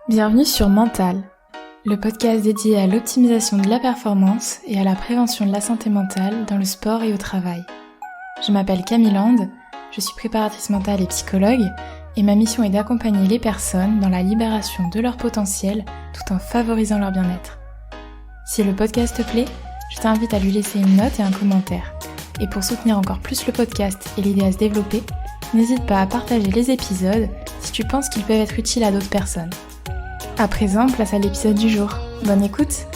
Bienvenue sur Mental, le podcast dédié à l'optimisation de la performance et à la prévention de la santé mentale dans le sport et au travail. Je m'appelle Camille Land, je suis préparatrice mentale et psychologue et ma mission est d'accompagner les personnes dans la libération de leur potentiel tout en favorisant leur bien-être. Si le podcast te plaît, je t'invite à lui laisser une note et un commentaire. Et pour soutenir encore plus le podcast et l'aider à se développer, n'hésite pas à partager les épisodes si tu penses qu'ils peuvent être utiles à d'autres personnes. À présent, place à l'épisode du jour. Bonne écoute!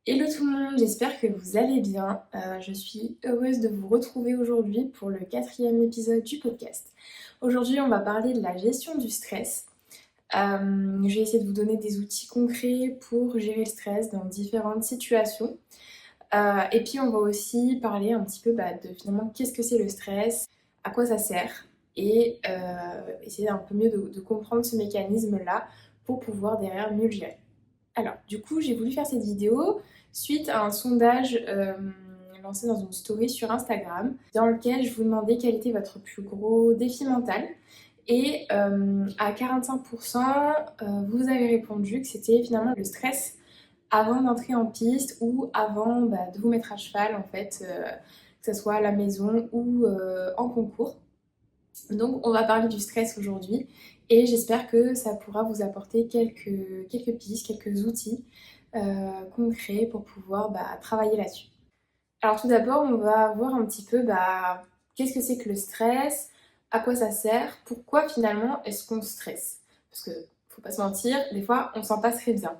Hello tout le monde, j'espère que vous allez bien. Je suis heureuse de vous retrouver aujourd'hui pour le 4e épisode du podcast. Aujourd'hui, on va parler de la gestion du stress. Je vais essayer de vous donner des outils concrets pour gérer le stress dans différentes situations. Et puis, on va aussi parler un petit peu de finalement qu'est-ce que c'est le stress, à quoi ça sert. Et essayer un peu mieux de comprendre ce mécanisme-là pour pouvoir derrière mieux le gérer. Alors, du coup, j'ai voulu faire cette vidéo suite à un sondage lancé dans une story sur Instagram dans lequel je vous demandais quel était votre plus gros défi mental. Et à 45%, vous avez répondu que c'était finalement le stress avant d'entrer en piste ou avant de vous mettre à cheval en fait, que ce soit à la maison ou en concours. Donc on va parler du stress aujourd'hui et j'espère que ça pourra vous apporter quelques pistes, quelques outils concrets pour pouvoir travailler là-dessus. Alors tout d'abord, on va voir un petit peu qu'est-ce que c'est que le stress, à quoi ça sert, pourquoi finalement est-ce qu'on stresse. Parce que faut pas se mentir, des fois on s'en passe très bien.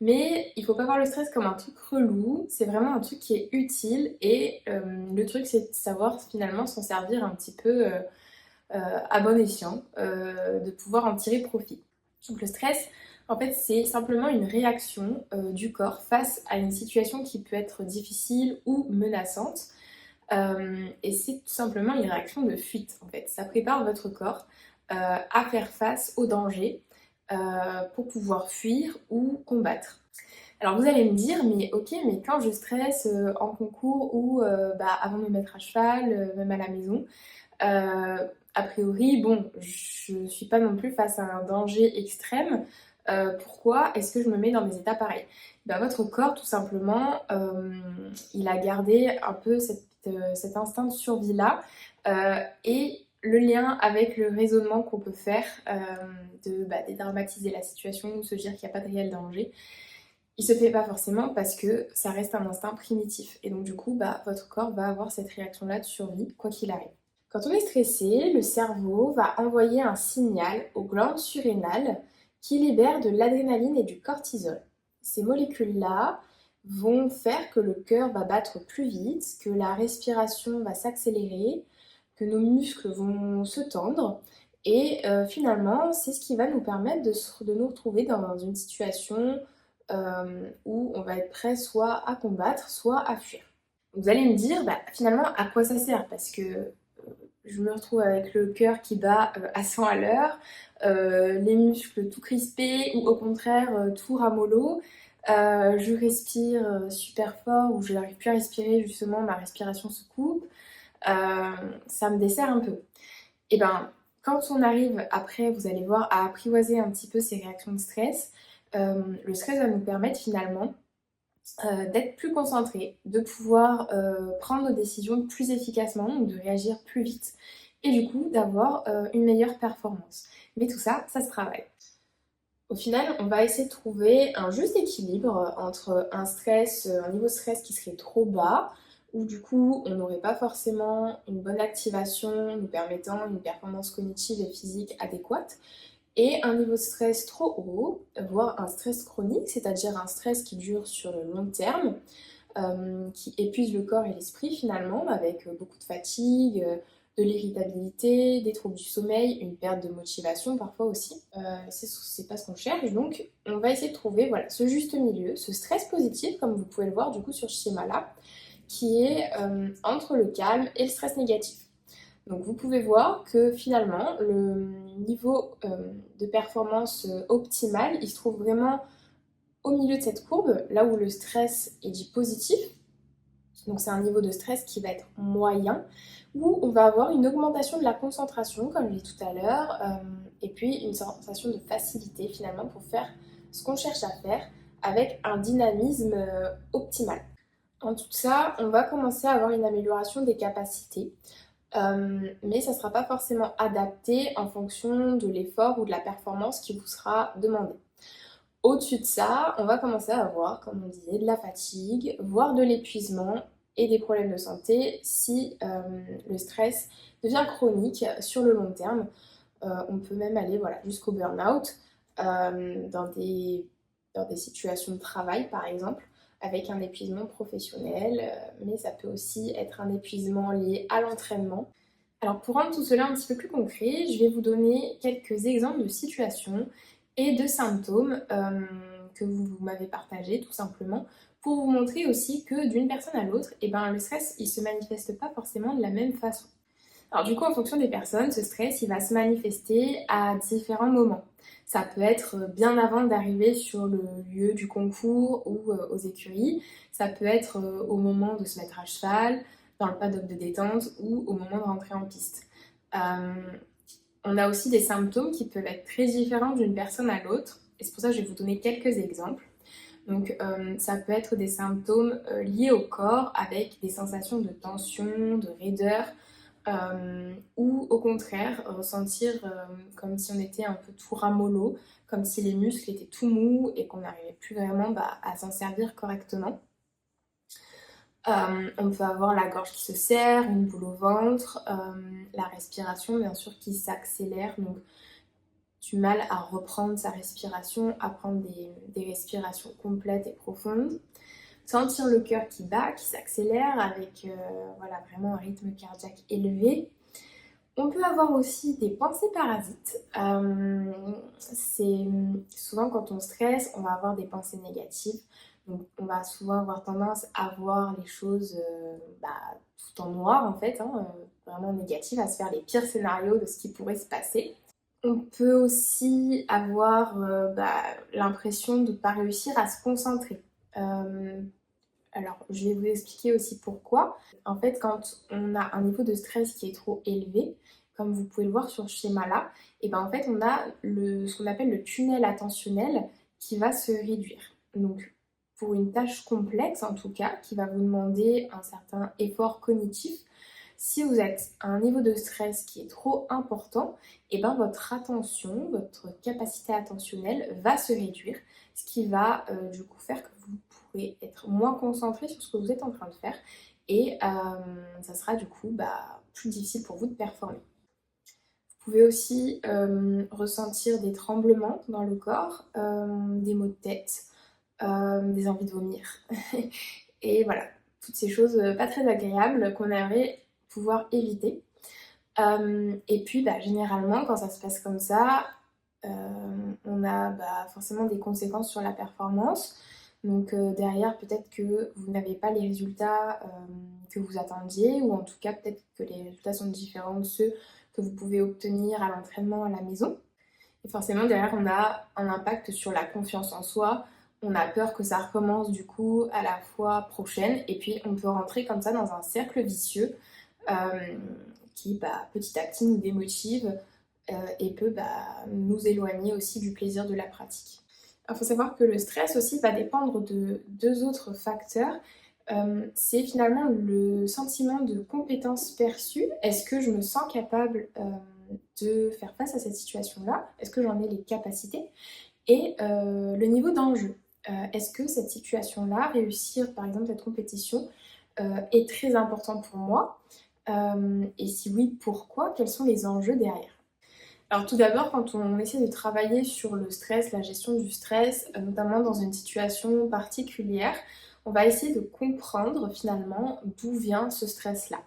Mais il faut pas voir le stress comme un truc relou, c'est vraiment un truc qui est utile et le truc c'est de savoir finalement s'en servir un petit peu à bon escient, de pouvoir en tirer profit. Donc le stress, en fait, c'est simplement une réaction du corps face à une situation qui peut être difficile ou menaçante. Et c'est tout simplement une réaction de fuite, en fait. Ça prépare votre corps à faire face au danger pour pouvoir fuir ou combattre. Alors vous allez me dire, mais ok, mais quand je stresse en concours ou avant de me mettre à cheval, même à la maison, a priori, bon, je suis pas non plus face à un danger extrême. Pourquoi est-ce que je me mets dans des états pareils? Votre corps, tout simplement, il a gardé un peu cet instinct de survie-là et le lien avec le raisonnement qu'on peut faire de dédramatiser la situation ou se dire qu'il n'y a pas de réel danger. Il se fait pas forcément parce que ça reste un instinct primitif. Et donc du coup, votre corps va avoir cette réaction-là de survie, quoi qu'il arrive. Quand on est stressé, le cerveau va envoyer un signal aux glandes surrénales qui libèrent de l'adrénaline et du cortisol. Ces molécules-là vont faire que le cœur va battre plus vite, que la respiration va s'accélérer, que nos muscles vont se tendre. Et finalement, c'est ce qui va nous permettre de nous retrouver dans une situation où on va être prêt soit à combattre, soit à fuir. Vous allez me dire, finalement, à quoi ça sert? Parce que je me retrouve avec le cœur qui bat à 100 à l'heure, les muscles tout crispés ou au contraire tout ramollo. Je respire super fort ou je n'arrive plus à respirer, justement, ma respiration se coupe. Ça me dessert un peu. Et quand on arrive après, vous allez voir, à apprivoiser un petit peu ces réactions de stress, le stress va nous permettre finalement d'être plus concentré, de pouvoir prendre nos décisions plus efficacement, donc de réagir plus vite et du coup d'avoir une meilleure performance. Mais tout ça, ça se travaille. Au final, on va essayer de trouver un juste équilibre entre un niveau de stress qui serait trop bas, où du coup on n'aurait pas forcément une bonne activation nous permettant une performance cognitive et physique adéquate, et un niveau de stress trop haut, voire un stress chronique, c'est-à-dire un stress qui dure sur le long terme, qui épuise le corps et l'esprit finalement, avec beaucoup de fatigue, de l'irritabilité, des troubles du sommeil, une perte de motivation parfois aussi. C'est pas ce qu'on cherche, donc on va essayer de trouver ce juste milieu, ce stress positif, comme vous pouvez le voir du coup sur ce schéma-là, qui est entre le calme et le stress négatif. Donc vous pouvez voir que finalement le niveau de performance optimal, il se trouve vraiment au milieu de cette courbe, là où le stress est dit positif, Donc c'est un niveau de stress qui va être moyen, où on va avoir une augmentation de la concentration, comme je l'ai dit tout à l'heure, et puis une sensation de facilité finalement pour faire ce qu'on cherche à faire avec un dynamisme optimal. En tout ça, on va commencer à avoir une amélioration des capacités, mais ça ne sera pas forcément adapté en fonction de l'effort ou de la performance qui vous sera demandé. Au-dessus de ça, on va commencer à avoir, comme on disait, de la fatigue, voire de l'épuisement et des problèmes de santé si le stress devient chronique sur le long terme. On peut même aller voilà, jusqu'au burn-out dans des situations de travail par exemple, avec un épuisement professionnel, mais ça peut aussi être un épuisement lié à l'entraînement. Alors pour rendre tout cela un petit peu plus concret, je vais vous donner quelques exemples de situations et de symptômes que vous m'avez partagés tout simplement pour vous montrer aussi que d'une personne à l'autre, eh ben, le stress il se manifeste pas forcément de la même façon. Alors du coup, en fonction des personnes, ce stress, il va se manifester à différents moments. Ça peut être bien avant d'arriver sur le lieu du concours ou aux écuries. Ça peut être au moment de se mettre à cheval, dans le paddock de détente ou au moment de rentrer en piste. Euh, on a aussi des symptômes qui peuvent être très différents d'une personne à l'autre. Et c'est pour ça que je vais vous donner quelques exemples. Donc ça peut être des symptômes liés au corps avec des sensations de tension, de raideur, ou au contraire ressentir comme si on était un peu tout ramollo, comme si les muscles étaient tout mous et qu'on n'arrivait plus vraiment à s'en servir correctement. On peut avoir la gorge qui se serre, une boule au ventre, la respiration bien sûr qui s'accélère, donc du mal à reprendre sa respiration, à prendre des respirations complètes et profondes. Sentir le cœur qui bat, qui s'accélère avec voilà, vraiment un rythme cardiaque élevé. On peut avoir aussi des pensées parasites. C'est souvent quand on stresse, on va avoir des pensées négatives. Donc on va souvent avoir tendance à voir les choses tout en noir en fait, vraiment négatives, à se faire les pires scénarios de ce qui pourrait se passer. On peut aussi avoir l'impression de ne pas réussir à se concentrer. Euh, alors, je vais vous expliquer aussi pourquoi. En fait, quand on a un niveau de stress qui est trop élevé, comme vous pouvez le voir sur ce schéma-là, et ben en fait, on a ce qu'on appelle le tunnel attentionnel qui va se réduire. Donc, pour une tâche complexe, en tout cas, qui va vous demander un certain effort cognitif, si vous êtes à un niveau de stress qui est trop important, et ben votre attention, votre capacité attentionnelle va se réduire, ce qui va du coup faire que vous pourrez être moins concentré sur ce que vous êtes en train de faire et ça sera du coup plus difficile pour vous de performer. Vous pouvez aussi ressentir des tremblements dans le corps, des maux de tête, des envies de vomir. Et voilà, toutes ces choses pas très agréables qu'on aimerait pouvoir éviter. Et puis généralement quand ça se passe comme ça, on a forcément des conséquences sur la performance. Donc derrière, peut-être que vous n'avez pas les résultats que vous attendiez, ou en tout cas peut-être que les résultats sont différents de ceux que vous pouvez obtenir à l'entraînement à la maison. Et forcément derrière, on a un impact sur la confiance en soi. On a peur que ça recommence du coup à la fois prochaine, et puis on peut rentrer comme ça dans un cercle vicieux qui petit à petit nous démotive et peut nous éloigner aussi du plaisir de la pratique. Il faut savoir que le stress aussi va dépendre de deux autres facteurs. C'est finalement le sentiment de compétence perçue. Est-ce que je me sens capable de faire face à cette situation-là? Est-ce que j'en ai les capacités? Et le niveau d'enjeu. Est-ce que cette situation-là, réussir par exemple cette compétition, est très important pour moi? Et si oui, pourquoi? Quels sont les enjeux derrière? Alors tout d'abord, quand on essaie de travailler sur le stress, la gestion du stress, notamment dans une situation particulière, on va essayer de comprendre finalement d'où vient ce stress-là.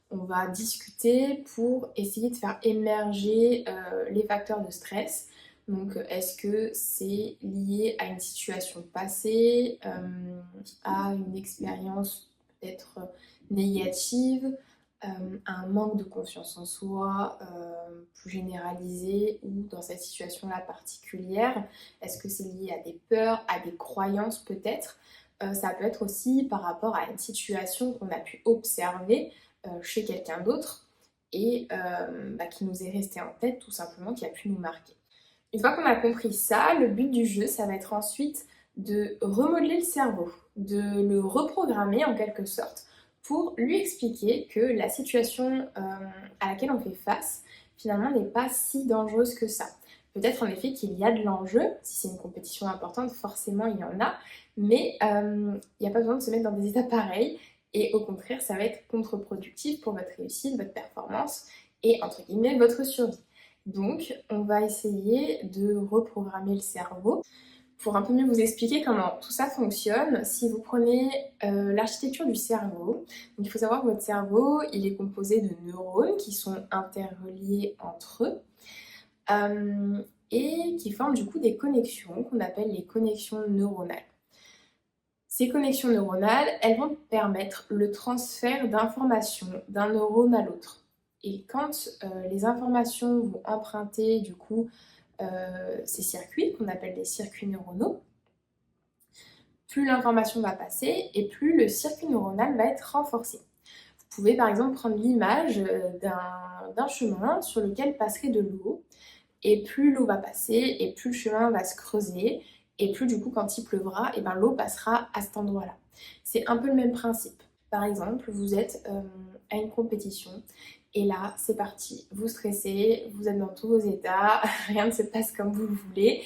On va discuter pour essayer de faire émerger les facteurs de stress. Donc est-ce que c'est lié à une situation passée, à une expérience peut-être négative, un manque de confiance en soi plus généralisé, ou dans cette situation-là particulière, est-ce que c'est lié à des peurs, à des croyances peut-être, Ça peut être aussi par rapport à une situation qu'on a pu observer chez quelqu'un d'autre et qui nous est resté en tête tout simplement, qui a pu nous marquer. Une fois qu'on a compris ça, le but du jeu, ça va être ensuite de remodeler le cerveau, de le reprogrammer en quelque sorte pour lui expliquer que la situation à laquelle on fait face finalement n'est pas si dangereuse que ça. Peut-être en effet qu'il y a de l'enjeu, si c'est une compétition importante, forcément il y en a, mais il n'y a pas besoin de se mettre dans des états pareils et au contraire ça va être contre-productif pour votre réussite, votre performance et entre guillemets votre survie. Donc on va essayer de reprogrammer le cerveau. Pour un peu mieux vous expliquer comment tout ça fonctionne, si vous prenez l'architecture du cerveau, donc il faut savoir que votre cerveau, il est composé de neurones qui sont interreliés entre eux et qui forment du coup des connexions qu'on appelle les connexions neuronales. Ces connexions neuronales, elles vont permettre le transfert d'informations d'un neurone à l'autre. Et quand les informations vont emprunter du coup ces circuits, qu'on appelle des circuits neuronaux, plus l'information va passer et plus le circuit neuronal va être renforcé. Vous pouvez par exemple prendre l'image d'un chemin sur lequel passerait de l'eau, et plus l'eau va passer, et plus le chemin va se creuser, et plus du coup quand il pleuvra, et ben, l'eau passera à cet endroit-là. C'est un peu le même principe. Par exemple, vous êtes à une compétition, et là, c'est parti. Vous stressez, vous êtes dans tous vos états, rien ne se passe comme vous le voulez.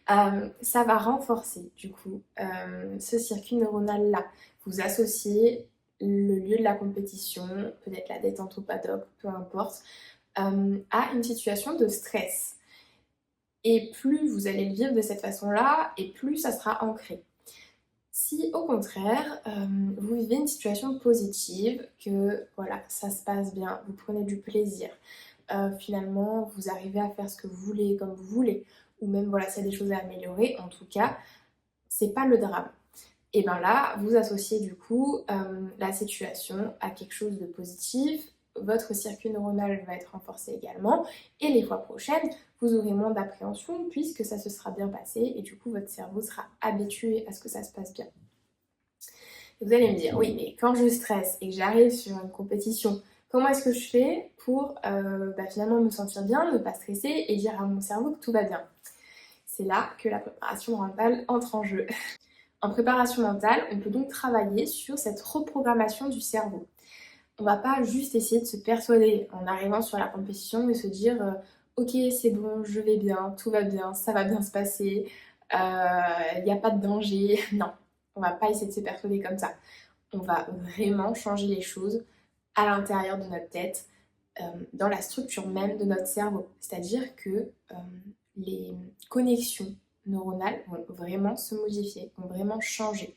Ça va renforcer du coup ce circuit neuronal-là. Vous associez le lieu de la compétition, peut-être la détente au paddock, peu importe, à une situation de stress. Et plus vous allez le vivre de cette façon-là, et plus ça sera ancré. Si au contraire, vous vivez une situation positive, que voilà, ça se passe bien, vous prenez du plaisir, finalement vous arrivez à faire ce que vous voulez, comme vous voulez, ou même voilà, s'il y a des choses à améliorer, en tout cas, c'est pas le drame. Et bien là, vous associez du coup la situation à quelque chose de positif, votre circuit neuronal va être renforcé également, et les fois prochaines, vous aurez moins d'appréhension puisque ça se sera bien passé, et du coup votre cerveau sera habitué à ce que ça se passe bien. Et vous allez me dire, oui, mais quand je stresse et que j'arrive sur une compétition, comment est-ce que je fais pour finalement me sentir bien, ne pas stresser et dire à mon cerveau que tout va bien? C'est là que la préparation mentale entre en jeu. En préparation mentale, on peut donc travailler sur cette reprogrammation du cerveau. On va pas juste essayer de se persuader en arrivant sur la compétition et se dire ok, c'est bon, je vais bien, tout va bien, ça va bien se passer, il n'y a pas de danger. Non, on va pas essayer de se persuader comme ça. On va vraiment changer les choses à l'intérieur de notre tête, dans la structure même de notre cerveau. C'est-à-dire que les connexions neuronales vont vraiment se modifier, vont vraiment changer.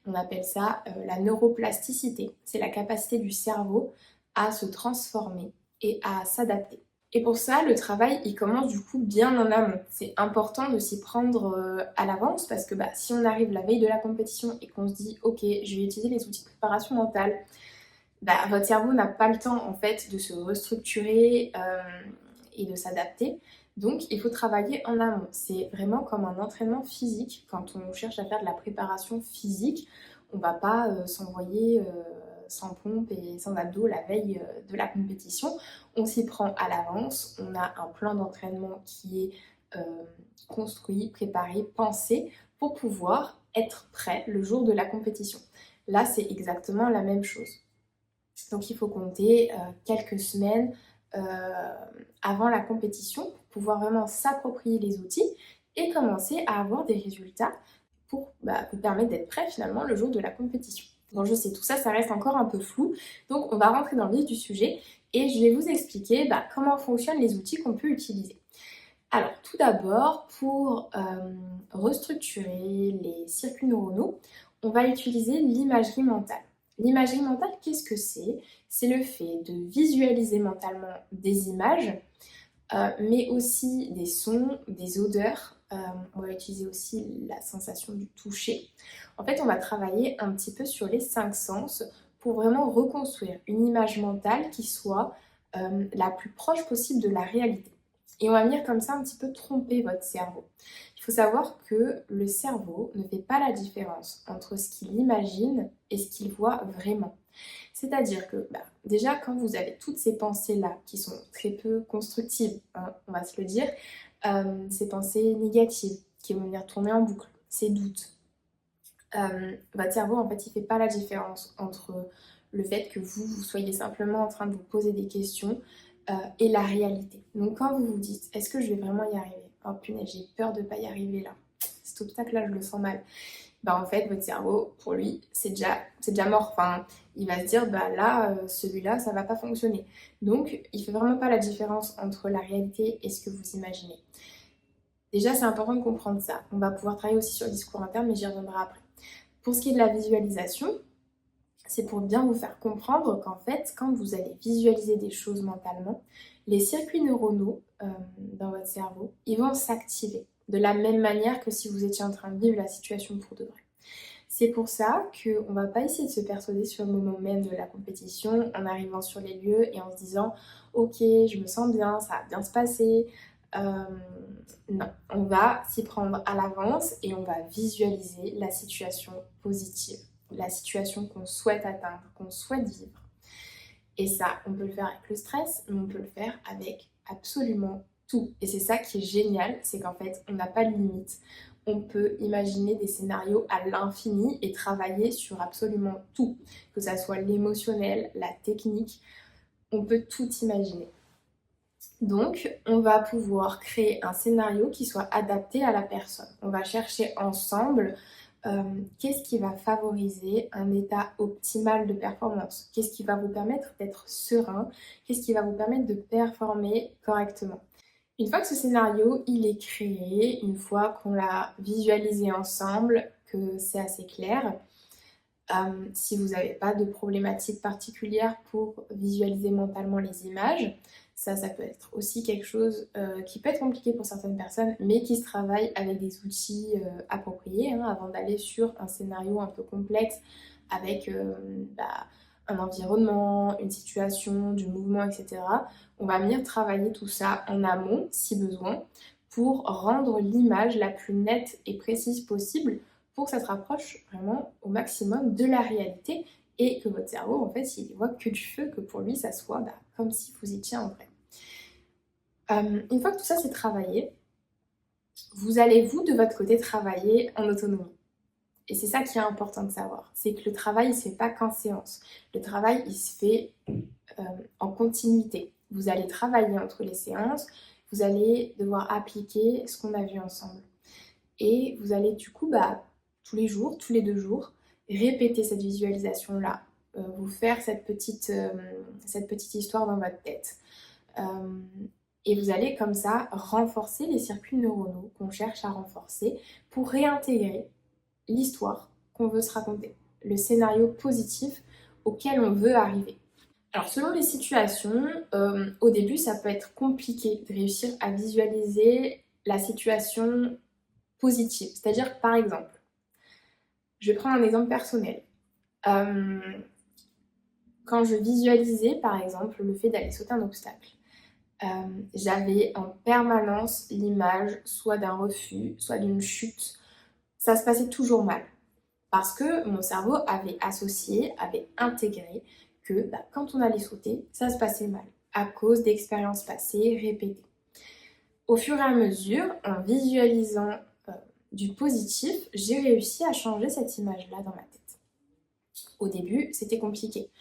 On appelle ça la neuroplasticité. C'est la capacité du cerveau à se transformer et à s'adapter. Et pour ça, le travail, il commence du coup bien en amont. C'est important de s'y prendre à l'avance parce que si on arrive la veille de la compétition et qu'on se dit « Ok, je vais utiliser les outils de préparation mentale », votre cerveau n'a pas le temps en fait de se restructurer et de s'adapter. Donc il faut travailler en amont. C'est vraiment comme un entraînement physique. Quand on cherche à faire de la préparation physique, on ne va pas s'envoyer sans pompe et sans abdos la veille de la compétition. On s'y prend à l'avance. On a un plan d'entraînement qui est construit, préparé, pensé pour pouvoir être prêt le jour de la compétition. Là, c'est exactement la même chose. Donc il faut compter quelques semaines avant la compétition pour pouvoir vraiment s'approprier les outils et commencer à avoir des résultats pour vous permettre d'être prêt finalement le jour de la compétition. Bon, je sais, tout ça, ça reste encore un peu flou, donc on va rentrer dans le vif du sujet et je vais vous expliquer comment fonctionnent les outils qu'on peut utiliser. Alors, tout d'abord, pour restructurer les circuits neuronaux, on va utiliser l'imagerie mentale. L'imagerie mentale, qu'est-ce que c'est? C'est le fait de visualiser mentalement des images, mais aussi des sons, des odeurs. On va utiliser aussi la sensation du toucher. En fait, on va travailler un petit peu sur les 5 sens pour vraiment reconstruire une image mentale qui soit la plus proche possible de la réalité. Et on va venir comme ça un petit peu tromper votre cerveau. Il faut faut savoir que le cerveau ne fait pas la différence entre ce qu'il imagine et ce qu'il voit vraiment. C'est-à-dire que déjà quand vous avez toutes ces pensées-là qui sont très peu constructives, hein, on va se le dire, ces pensées négatives qui vont venir tourner en boucle, ces doutes, votre cerveau en fait il fait pas la différence entre le fait que vous soyez simplement en train de vous poser des questions et la réalité. Donc quand vous vous dites est-ce que je vais vraiment y arriver? Oh punaise, j'ai peur de pas y arriver là. Cet obstacle-là, je le sens mal. En fait, votre cerveau, pour lui, c'est déjà mort. Enfin, il va se dire, là, celui-là, ça va pas fonctionner. Donc, il fait vraiment pas la différence entre la réalité et ce que vous imaginez. Déjà, c'est important de comprendre ça. On va pouvoir travailler aussi sur le discours interne, mais j'y reviendrai après. Pour ce qui est de la visualisation, c'est pour bien vous faire comprendre qu'en fait, quand vous allez visualiser des choses mentalement, les circuits neuronaux dans votre cerveau, ils vont s'activer de la même manière que si vous étiez en train de vivre la situation pour de vrai. C'est pour ça qu'on ne va pas essayer de se persuader sur le moment même de la compétition en arrivant sur les lieux et en se disant ok, je me sens bien, ça va bien se passer. Non, on va s'y prendre à l'avance et on va visualiser la situation positive, la situation qu'on souhaite atteindre, qu'on souhaite vivre. Et ça, on peut le faire avec le stress, mais on peut le faire avec absolument tout. Et c'est ça qui est génial, c'est qu'en fait, on n'a pas de limite. On peut imaginer des scénarios à l'infini et travailler sur absolument tout, que ça soit l'émotionnel, la technique, on peut tout imaginer. Donc, on va pouvoir créer un scénario qui soit adapté à la personne. On va chercher ensemble qu'est-ce qui va favoriser un état optimal de performance, qu'est-ce qui va vous permettre d'être serein, qu'est-ce qui va vous permettre de performer correctement. Une fois que ce scénario il est créé, une fois qu'on l'a visualisé ensemble, que c'est assez clair, si vous n'avez pas de problématique particulière pour visualiser mentalement les images, ça peut être aussi quelque chose qui peut être compliqué pour certaines personnes, mais qui se travaille avec des outils appropriés avant d'aller sur un scénario un peu complexe avec un environnement, une situation, du mouvement, etc. On va venir travailler tout ça en amont, si besoin, pour rendre l'image la plus nette et précise possible pour que ça se rapproche vraiment au maximum de la réalité et que votre cerveau, en fait, il voit que du feu, que pour lui, ça soit comme si vous étiez en vrai. Une fois que tout ça c'est travaillé, vous allez, vous, de votre côté, travailler en autonomie. Et c'est ça qui est important de savoir, c'est que le travail, il ne se fait pas qu'en séance. Le travail, il se fait en continuité. Vous allez travailler entre les séances, vous allez devoir appliquer ce qu'on a vu ensemble. Et vous allez du coup, tous les jours, tous les 2 jours, répéter cette visualisation-là, vous faire cette petite histoire dans votre tête. Et vous allez comme ça renforcer les circuits neuronaux qu'on cherche à renforcer pour réintégrer l'histoire qu'on veut se raconter, le scénario positif auquel on veut arriver. Alors selon les situations, au début ça peut être compliqué de réussir à visualiser la situation positive. C'est-à-dire par exemple, je vais prendre un exemple personnel. Quand je visualisais par exemple le fait d'aller sauter un obstacle, j'avais en permanence l'image soit d'un refus, soit d'une chute. Ça se passait toujours mal. Parce que mon cerveau avait associé, avait intégré que quand on allait sauter, ça se passait mal. À cause d'expériences passées répétées. Au fur et à mesure, en visualisant du positif, j'ai réussi à changer cette image-là dans ma tête. Au début, c'était compliqué.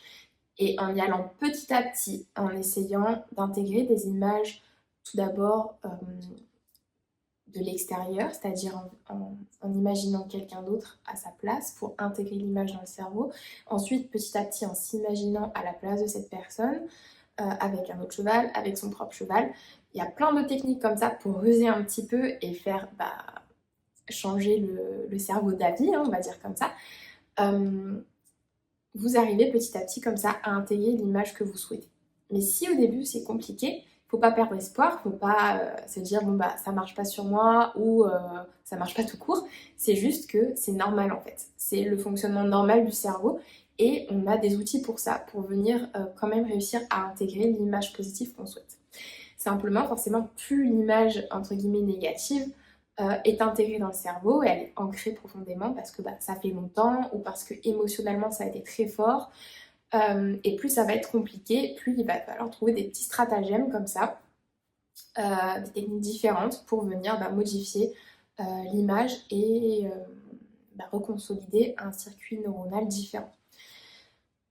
Et en y allant petit à petit, en essayant d'intégrer des images tout d'abord de l'extérieur, c'est-à-dire en imaginant quelqu'un d'autre à sa place pour intégrer l'image dans le cerveau. Ensuite, petit à petit, en s'imaginant à la place de cette personne, avec un autre cheval, avec son propre cheval. Il y a plein de techniques comme ça pour ruser un petit peu et faire changer le cerveau d'avis, on va dire comme ça. Vous arrivez petit à petit comme ça à intégrer l'image que vous souhaitez. Mais si au début c'est compliqué, faut pas perdre espoir, faut pas se dire ça marche pas sur moi ou ça marche pas tout court. C'est juste que c'est normal en fait. C'est le fonctionnement normal du cerveau et on a des outils pour ça, pour venir quand même réussir à intégrer l'image positive qu'on souhaite. Simplement, forcément, plus l'image entre guillemets négative est intégrée dans le cerveau et elle est ancrée profondément parce que ça fait longtemps ou parce que émotionnellement ça a été très fort. Et plus ça va être compliqué, plus il va falloir trouver des petits stratagèmes comme ça, des techniques différentes pour venir modifier l'image et reconsolider un circuit neuronal différent.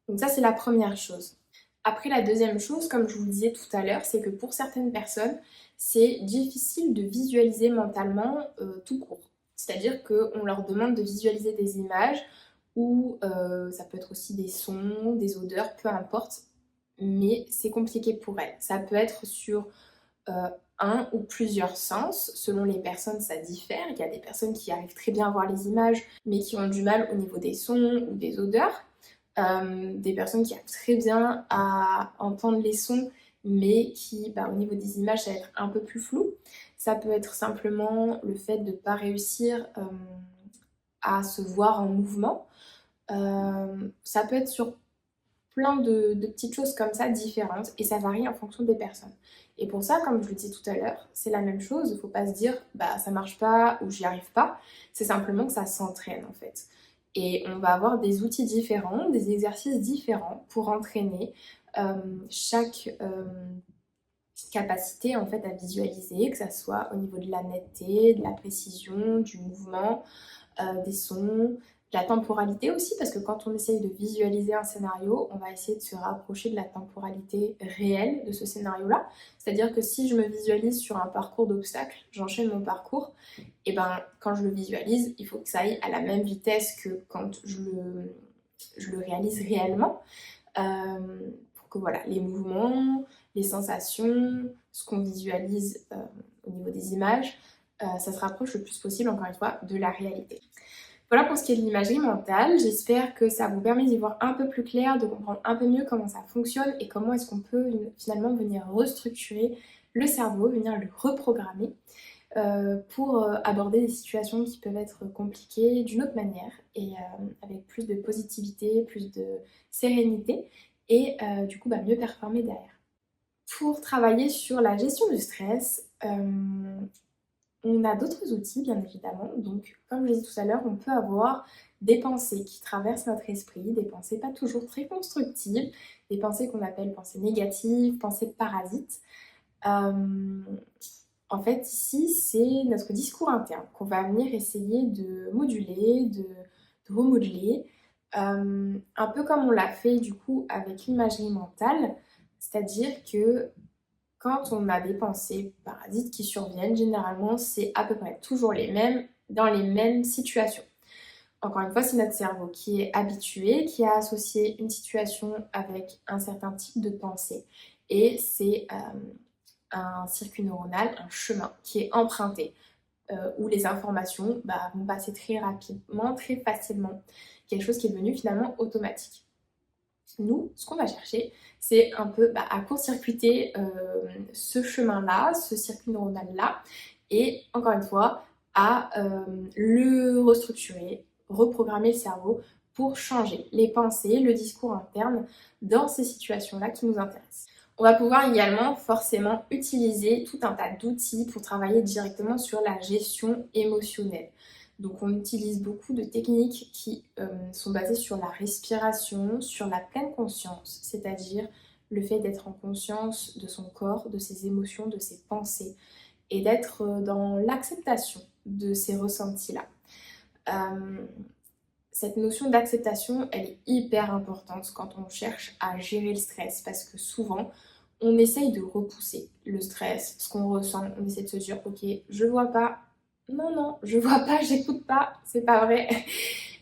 Donc ça c'est la première chose. Après la deuxième chose, comme je vous le disais tout à l'heure, c'est que pour certaines personnes, c'est difficile de visualiser mentalement tout court. C'est-à-dire qu'on leur demande de visualiser des images ou ça peut être aussi des sons, des odeurs, peu importe, mais c'est compliqué pour elles. Ça peut être sur un ou plusieurs sens, selon les personnes ça diffère. Il y a des personnes qui arrivent très bien à voir les images, mais qui ont du mal au niveau des sons ou des odeurs. Des personnes qui arrivent très bien à entendre les sons, mais qui, au niveau des images, ça va être un peu plus flou. Ça peut être simplement le fait de ne pas réussir à se voir en mouvement. Ça peut être sur plein de petites choses comme ça différentes et ça varie en fonction des personnes. Et pour ça, comme je le disais tout à l'heure, c'est la même chose. Il ne faut pas se dire ça marche pas ou j'y arrive pas. C'est simplement que ça s'entraîne en fait. Et on va avoir des outils différents, des exercices différents pour entraîner chaque capacité en fait à visualiser, que ça soit au niveau de la netteté, de la précision, du mouvement, des sons, de la temporalité aussi, parce que quand on essaye de visualiser un scénario, on va essayer de se rapprocher de la temporalité réelle de ce scénario-là. C'est-à-dire que si je me visualise sur un parcours d'obstacles, j'enchaîne mon parcours, et quand je le visualise, il faut que ça aille à la même vitesse que quand je le réalise réellement. Pour que voilà, les mouvements, les sensations, ce qu'on visualise au niveau des images, ça se rapproche le plus possible, encore une fois, de la réalité. Voilà pour ce qui est de l'imagerie mentale. J'espère que ça vous permet d'y voir un peu plus clair, de comprendre un peu mieux comment ça fonctionne et comment est-ce qu'on peut finalement venir restructurer le cerveau, venir le reprogrammer pour aborder des situations qui peuvent être compliquées d'une autre manière et avec plus de positivité, plus de sérénité et du coup mieux performer derrière. Pour travailler sur la gestion du stress, on a d'autres outils, bien évidemment. Donc, comme je l'ai dit tout à l'heure, on peut avoir des pensées qui traversent notre esprit, des pensées pas toujours très constructives, des pensées qu'on appelle pensées négatives, pensées parasites. En fait, ici, c'est notre discours interne qu'on va venir essayer de moduler, de remodeler, un peu comme on l'a fait du coup avec l'imagerie mentale, c'est-à-dire que quand on a des pensées parasites qui surviennent, généralement, c'est à peu près toujours les mêmes dans les mêmes situations. Encore une fois, c'est notre cerveau qui est habitué, qui a associé une situation avec un certain type de pensée. Et c'est un circuit neuronal, un chemin qui est emprunté, où les informations vont passer très rapidement, très facilement. Quelque chose qui est devenu finalement automatique. Nous, ce qu'on va chercher, c'est un peu à court-circuiter ce chemin-là, ce circuit neuronal-là, et encore une fois, à le restructurer, reprogrammer le cerveau pour changer les pensées, le discours interne dans ces situations-là qui nous intéressent. On va pouvoir également forcément utiliser tout un tas d'outils pour travailler directement sur la gestion émotionnelle. Donc on utilise beaucoup de techniques qui sont basées sur la respiration, sur la pleine conscience, c'est-à-dire le fait d'être en conscience de son corps, de ses émotions, de ses pensées et d'être dans l'acceptation de ces ressentis-là. Cette notion d'acceptation, elle est hyper importante quand on cherche à gérer le stress parce que souvent, on essaye de repousser le stress, ce qu'on ressent, on essaie de se dire ok, je vois pas, non, je vois pas, j'écoute pas, c'est pas vrai.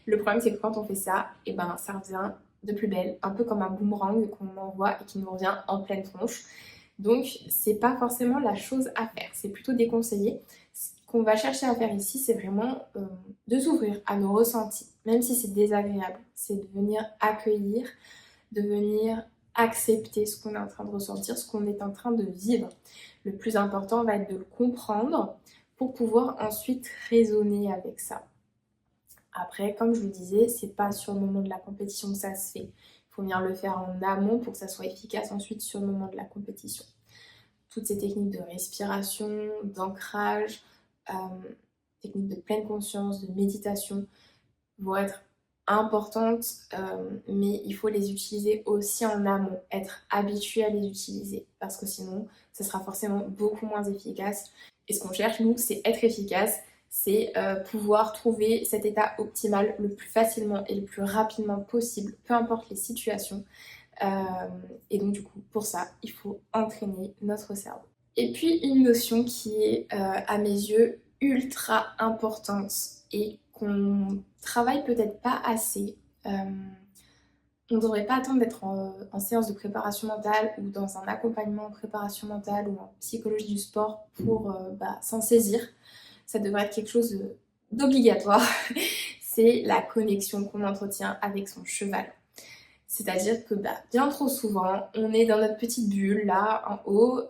Le problème c'est que quand on fait ça, et ça revient de plus belle, un peu comme un boomerang qu'on envoie et qui nous revient en pleine tronche. Donc c'est pas forcément la chose à faire, c'est plutôt déconseillé. Ce qu'on va chercher à faire ici, c'est vraiment de s'ouvrir à nos ressentis, même si c'est désagréable. C'est de venir accueillir, de venir accepter ce qu'on est en train de ressentir, ce qu'on est en train de vivre. Le plus important va être de le comprendre pour pouvoir ensuite raisonner avec ça. Après, comme je le disais, c'est pas sur le moment de la compétition que ça se fait. Il faut venir le faire en amont pour que ça soit efficace ensuite sur le moment de la compétition. Toutes ces techniques de respiration, d'ancrage, techniques de pleine conscience, de méditation vont être importantes, mais il faut les utiliser aussi en amont, être habitué à les utiliser, parce que sinon, ce sera forcément beaucoup moins efficace. Et ce qu'on cherche, nous, c'est être efficace, c'est pouvoir trouver cet état optimal le plus facilement et le plus rapidement possible, peu importe les situations. Et donc, du coup, pour ça, il faut entraîner notre cerveau. Et puis, une notion qui est, à mes yeux, ultra importante et qu'on travaille peut-être pas assez. On ne devrait pas attendre d'être en séance de préparation mentale ou dans un accompagnement en préparation mentale ou en psychologie du sport pour s'en saisir. Ça devrait être quelque chose d'obligatoire. C'est la connexion qu'on entretient avec son cheval. C'est-à-dire que bien trop souvent, on est dans notre petite bulle, là, en haut,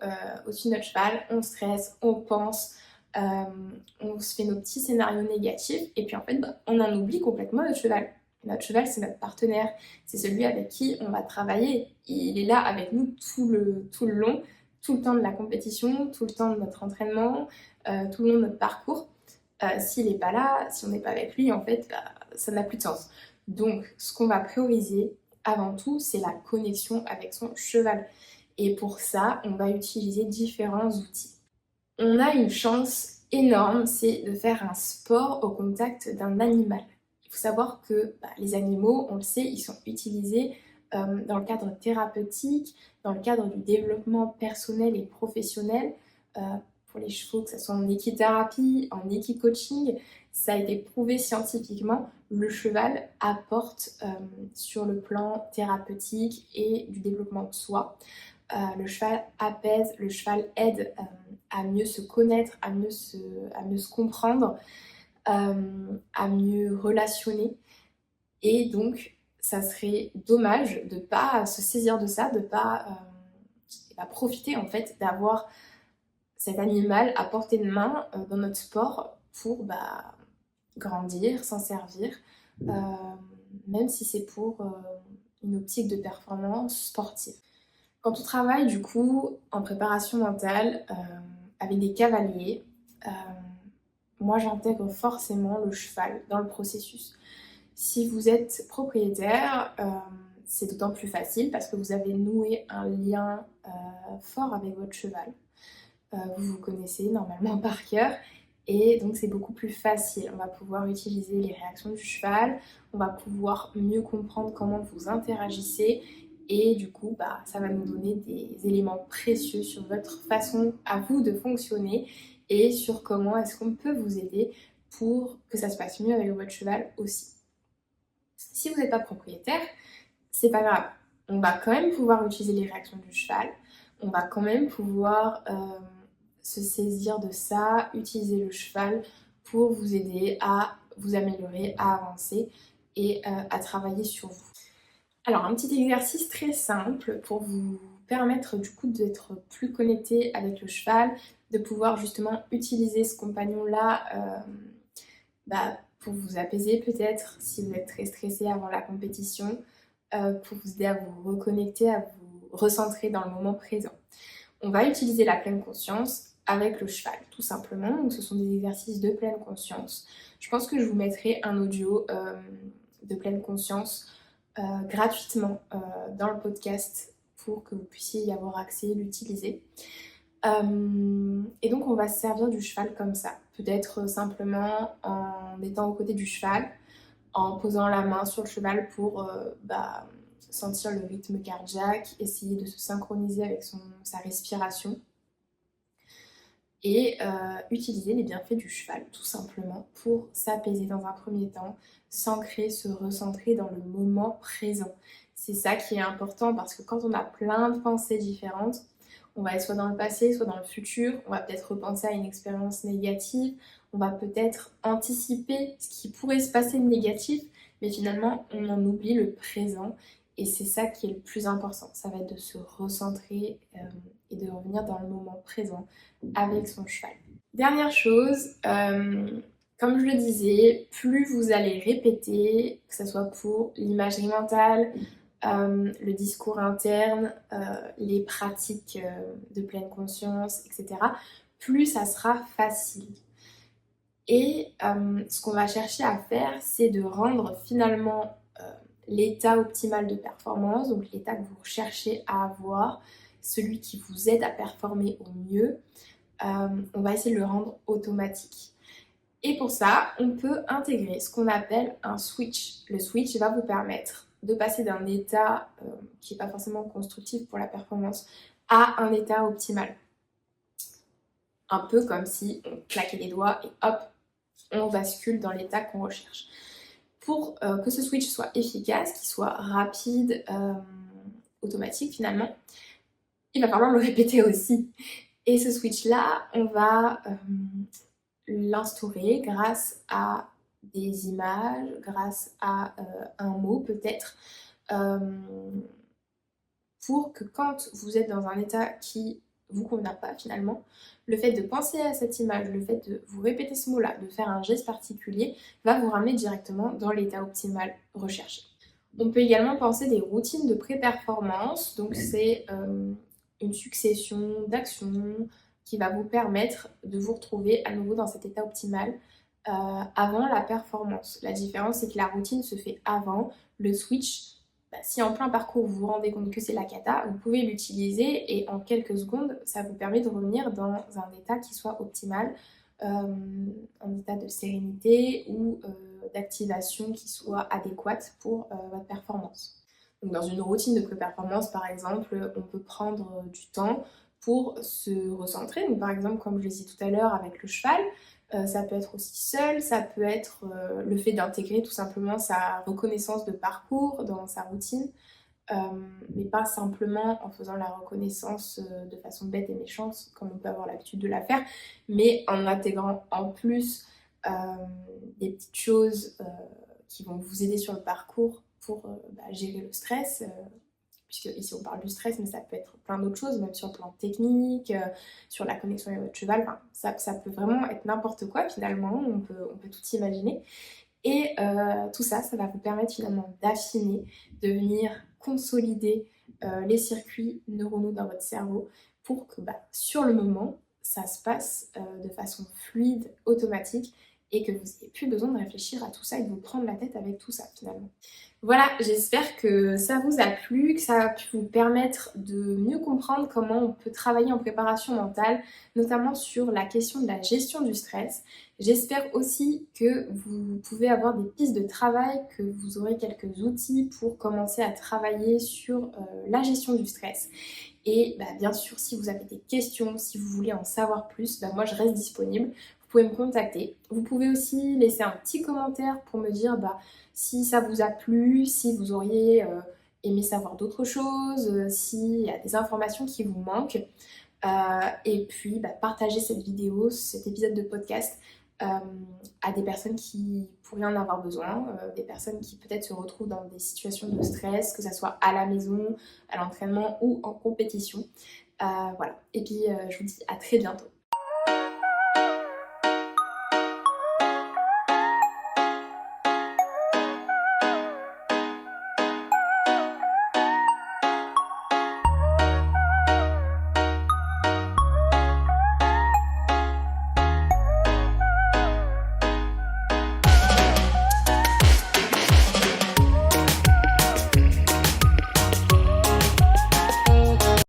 au-dessus de notre cheval, on stresse, on pense, on se fait nos petits scénarios négatifs, et puis en fait, on en oublie complètement notre cheval. Notre cheval, c'est notre partenaire, c'est celui avec qui on va travailler. Il est là avec nous tout le long, tout le temps de la compétition, tout le temps de notre entraînement, tout le long de notre parcours. S'il n'est pas là, si on n'est pas avec lui, en fait, ça n'a plus de sens. Donc, ce qu'on va prioriser, avant tout, c'est la connexion avec son cheval. Et pour ça, on va utiliser différents outils. On a une chance énorme, c'est de faire un sport au contact d'un animal. Il faut savoir que les animaux, on le sait, ils sont utilisés dans le cadre thérapeutique, dans le cadre du développement personnel et professionnel. Pour les chevaux, que ce soit en équithérapie, en équicoaching, ça a été prouvé scientifiquement. Le cheval apporte sur le plan thérapeutique et du développement de soi. Le cheval apaise, le cheval aide à mieux se connaître, à mieux se comprendre, à mieux relationner. Et donc, ça serait dommage de ne pas se saisir de ça, de ne pas profiter en fait d'avoir cet animal à portée de main dans notre sport pour grandir, s'en servir, même si c'est pour une optique de performance sportive. Quand on travaille du coup en préparation mentale avec des cavaliers, moi j'intègre forcément le cheval dans le processus. Si vous êtes propriétaire, c'est d'autant plus facile parce que vous avez noué un lien fort avec votre cheval. Vous vous connaissez normalement par cœur et donc c'est beaucoup plus facile. On va pouvoir utiliser les réactions du cheval, on va pouvoir mieux comprendre comment vous interagissez et du coup ça va nous donner des éléments précieux sur votre façon à vous de fonctionner et sur comment est-ce qu'on peut vous aider pour que ça se passe mieux avec votre cheval aussi. Si vous n'êtes pas propriétaire, c'est pas grave. On va quand même pouvoir utiliser les réactions du cheval, on va quand même pouvoir se saisir de ça, utiliser le cheval pour vous aider à vous améliorer, à avancer et à travailler sur vous. Alors un petit exercice très simple pour vous permettre du coup d'être plus connecté avec le cheval, de pouvoir justement utiliser ce compagnon-là pour vous apaiser peut-être si vous êtes très stressé avant la compétition, pour vous aider à vous reconnecter, à vous recentrer dans le moment présent. On va utiliser la pleine conscience avec le cheval, tout simplement. Donc ce sont des exercices de pleine conscience. Je pense que je vous mettrai un audio de pleine conscience gratuitement dans le podcast pour que vous puissiez y avoir accès, l'utiliser. Et donc on va se servir du cheval comme ça. Peut-être simplement en étant aux côtés du cheval, en posant la main sur le cheval pour sentir le rythme cardiaque, essayer de se synchroniser avec sa respiration et utiliser les bienfaits du cheval tout simplement pour s'apaiser dans un premier temps, s'ancrer, se recentrer dans le moment présent. C'est ça qui est important parce que quand on a plein de pensées différentes, on va être soit dans le passé, soit dans le futur, on va peut-être repenser à une expérience négative, on va peut-être anticiper ce qui pourrait se passer de négatif, mais finalement on en oublie le présent et c'est ça qui est le plus important. Ça va être de se recentrer et de revenir dans le moment présent avec son cheval. Dernière chose, comme je le disais, plus vous allez répéter, que ce soit pour l'imagerie mentale, le discours interne, les pratiques de pleine conscience, etc., plus ça sera facile. Et ce qu'on va chercher à faire, c'est de rendre finalement l'état optimal de performance, donc l'état que vous cherchez à avoir, celui qui vous aide à performer au mieux, on va essayer de le rendre automatique. Et pour ça, on peut intégrer ce qu'on appelle un switch. Le switch va vous permettre de passer d'un état qui n'est pas forcément constructif pour la performance à un état optimal. Un peu comme si on claquait les doigts et hop, on bascule dans l'état qu'on recherche. Pour que ce switch soit efficace, qu'il soit rapide, automatique finalement, il va falloir le répéter aussi. Et ce switch-là, on va l'instaurer grâce à des images, grâce à un mot peut-être, pour que quand vous êtes dans un état qui vous convient pas finalement, le fait de penser à cette image, le fait de vous répéter ce mot-là, de faire un geste particulier, va vous ramener directement dans l'état optimal recherché. On peut également penser des routines de pré-performance, donc c'est une succession d'actions qui va vous permettre de vous retrouver à nouveau dans cet état optimal avant la performance. La différence, c'est que la routine se fait avant, le switch, si en plein parcours vous vous rendez compte que c'est la cata, vous pouvez l'utiliser et en quelques secondes, ça vous permet de revenir dans un état qui soit optimal, un état de sérénité ou d'activation qui soit adéquate pour votre performance. Donc dans une routine de pré-performance, par exemple, on peut prendre du temps pour se recentrer. Donc par exemple, comme je l'ai dit tout à l'heure avec le cheval, ça peut être aussi seul, ça peut être le fait d'intégrer tout simplement sa reconnaissance de parcours dans sa routine, mais pas simplement en faisant la reconnaissance de façon bête et méchante comme on peut avoir l'habitude de la faire, mais en intégrant en plus des petites choses qui vont vous aider sur le parcours pour gérer le stress, puisque ici on parle du stress, mais ça peut être plein d'autres choses, même sur le plan technique, sur la connexion avec votre cheval, enfin, ça peut vraiment être n'importe quoi finalement, on peut tout imaginer. Et tout ça, ça va vous permettre finalement d'affiner, de venir consolider les circuits neuronaux dans votre cerveau pour que sur le moment, ça se passe de façon fluide, automatique, et que vous n'ayez plus besoin de réfléchir à tout ça et de vous prendre la tête avec tout ça finalement. Voilà, j'espère que ça vous a plu, que ça a pu vous permettre de mieux comprendre comment on peut travailler en préparation mentale, notamment sur la question de la gestion du stress. J'espère aussi que vous pouvez avoir des pistes de travail, que vous aurez quelques outils pour commencer à travailler sur la gestion du stress. Et bien sûr, si vous avez des questions, si vous voulez en savoir plus, moi je reste disponible. Vous pouvez me contacter. Vous pouvez aussi laisser un petit commentaire pour me dire si ça vous a plu, si vous auriez aimé savoir d'autres choses, s'il y a des informations qui vous manquent. Et puis partagez cette vidéo, cet épisode de podcast à des personnes qui pourraient en avoir besoin, des personnes qui peut-être se retrouvent dans des situations de stress, que ce soit à la maison, à l'entraînement ou en compétition. Voilà. Et puis je vous dis à très bientôt.